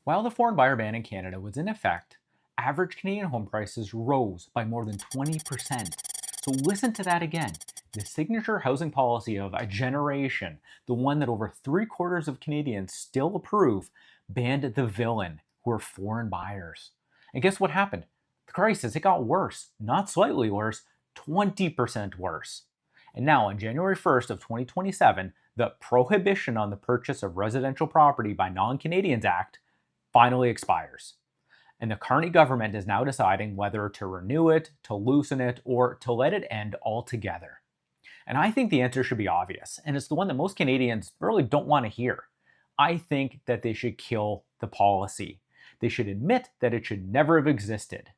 While the foreign buyer ban in Canada was in effect, average Canadian home prices rose by more than 20%. So listen to that again. The signature housing policy of a generation, the one that over three-quarters of Canadians still approve, banned the villain, who are foreign buyers. And guess what happened? The crisis, it got worse, not slightly worse, 20% worse. And now, on January 1st of 2027, the Prohibition on the Purchase of Residential Property by Non-Canadians Act finally expires. And the Carney government is now deciding whether to renew it, to loosen it, or to let it end altogether. And I think the answer should be obvious, and it's the one that most Canadians really don't want to hear. I think that they should kill the policy. They should admit that it should never have existed.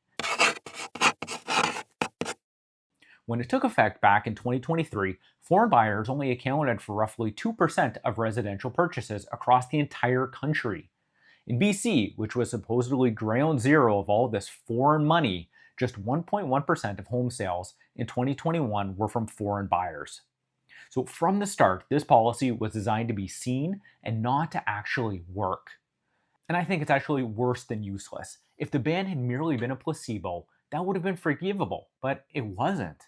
When it took effect back in 2023, foreign buyers only accounted for roughly 2% of residential purchases across the entire country. In BC, which was supposedly ground zero of all this foreign money, just 1.1% of home sales in 2021 were from foreign buyers. So from the start, this policy was designed to be seen and not to actually work. And I think it's actually worse than useless. If the ban had merely been a placebo, that would have been forgivable, but it wasn't.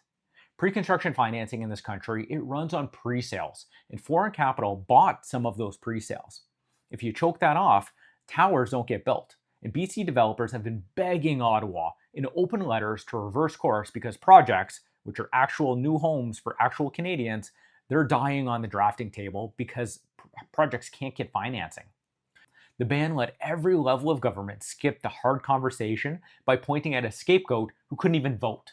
Pre-construction financing in this country, it runs on pre-sales, and foreign capital bought some of those pre-sales. If you choke that off, towers don't get built. And BC developers have been begging Ottawa in open letters to reverse course because projects, which are actual new homes for actual Canadians, they're dying on the drafting table because projects can't get financing. The ban let every level of government skip the hard conversation by pointing at a scapegoat who couldn't even vote.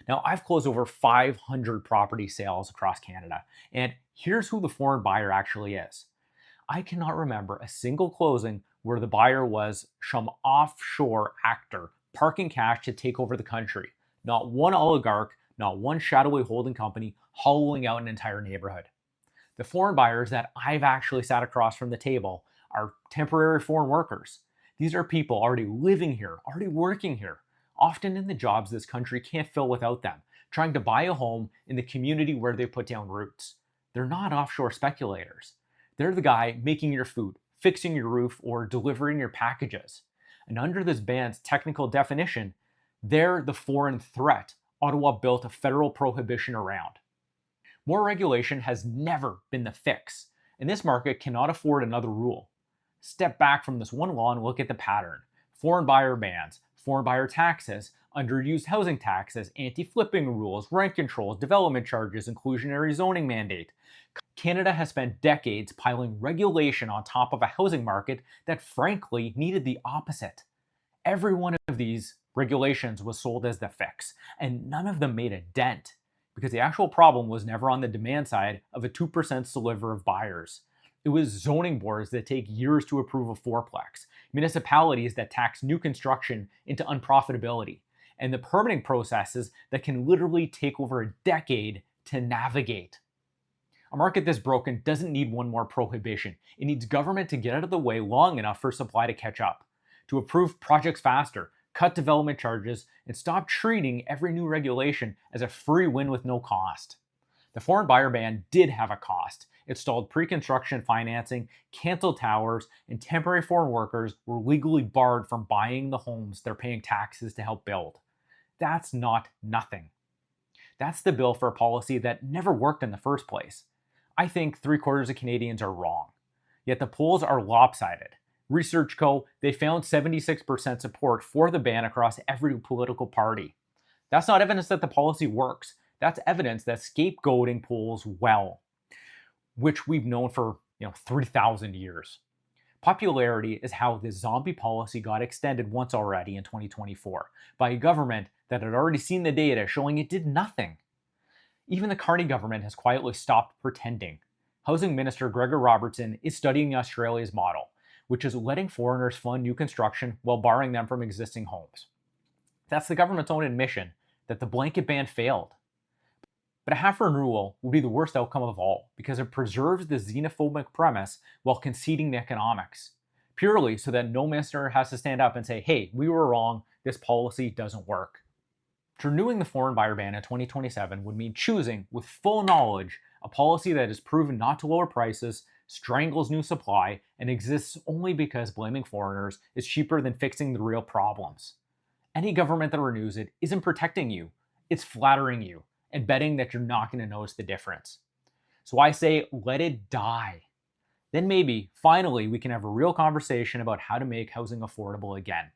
Now, I've closed over 500 property sales across Canada, and here's who the foreign buyer actually is. I cannot remember a single closing where the buyer was some offshore actor parking cash to take over the country. Not one oligarch, not one shadowy holding company hollowing out an entire neighborhood. The foreign buyers that I've actually sat across from the table are temporary foreign workers. These are people already living here, already working here, often in the jobs this country can't fill without them, trying to buy a home in the community where they put down roots. They're not offshore speculators. They're the guy making your food, fixing your roof, or delivering your packages. And under this ban's technical definition, they're the foreign threat Ottawa built a federal prohibition around. More regulation has never been the fix, and this market cannot afford another rule. Step back from this one law and look at the pattern. Foreign buyer bans, foreign buyer taxes, underused housing taxes, anti-flipping rules, rent controls, development charges, inclusionary zoning mandate. Canada has spent decades piling regulation on top of a housing market that frankly needed the opposite. Every one of these regulations was sold as the fix, and none of them made a dent because the actual problem was never on the demand side of a 2% sliver of buyers. It was zoning boards that take years to approve a fourplex, municipalities that tax new construction into unprofitability, and the permitting processes that can literally take over a decade to navigate. A market this broken doesn't need one more prohibition. It needs government to get out of the way long enough for supply to catch up, to approve projects faster, cut development charges, and stop treating every new regulation as a free win with no cost. The foreign buyer ban did have a cost. It stalled pre-construction financing, canceled towers, and temporary foreign workers were legally barred from buying the homes they're paying taxes to help build. That's not nothing. That's the bill for a policy that never worked in the first place. I think three-quarters of Canadians are wrong. Yet the polls are lopsided. Research Co., they found 76% support for the ban across every political party. That's not evidence that the policy works. That's evidence that scapegoating polls well, which we've known for 3,000 years. Popularity is how this zombie policy got extended once already in 2024 by a government that had already seen the data showing it did nothing. Even the Carney government has quietly stopped pretending. Housing Minister Gregor Robertson is studying Australia's model, which is letting foreigners fund new construction while barring them from existing homes. That's the government's own admission that the blanket ban failed. But a half renewal would be the worst outcome of all because it preserves the xenophobic premise while conceding the economics, purely so that no minister has to stand up and say, hey, we were wrong, this policy doesn't work. Renewing the foreign buyer ban in 2027 would mean choosing, with full knowledge, a policy that is proven not to lower prices, strangles new supply, and exists only because blaming foreigners is cheaper than fixing the real problems. Any government that renews it isn't protecting you, it's flattering you and betting that you're not going to notice the difference. So I say, let it die. Then maybe, finally, we can have a real conversation about how to make housing affordable again.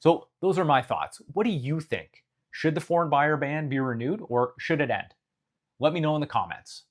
So those are my thoughts. What do you think? Should the foreign buyer ban be renewed or should it end? Let me know in the comments.